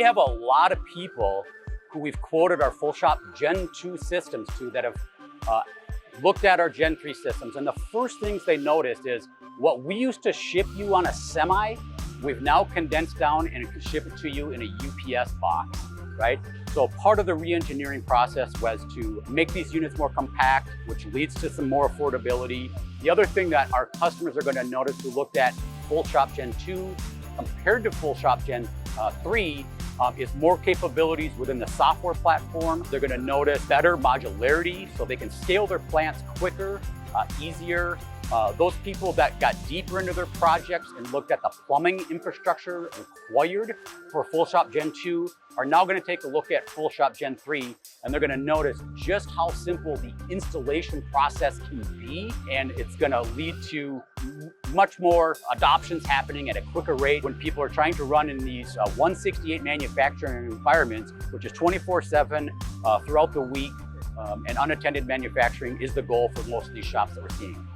have a lot of people who we've quoted our full shop Gen 2 systems to that have looked at our Gen 3 systems. And the first things they noticed is what we used to ship you on a semi, we've now condensed down and can ship it to you in a UPS box, right? So part of the re-engineering process was to make these units more compact, which leads to some more affordability. The other thing that our customers are going to notice who looked at full shop Gen 2 compared to full shop Gen 3 is more capabilities within the software platform. They're going to notice better modularity so they can scale their plants quicker, easier. Those people that got deeper into their projects and looked at the plumbing infrastructure required for full shop Gen 2 are now going to take a look at full shop Gen 3, and they're going to notice just how simple the installation process can be, and it's going to lead to much more adoptions happening at a quicker rate when people are trying to run in these 168 manufacturing environments, which is 24/7 throughout the week, and unattended manufacturing is the goal for most of these shops that we're seeing.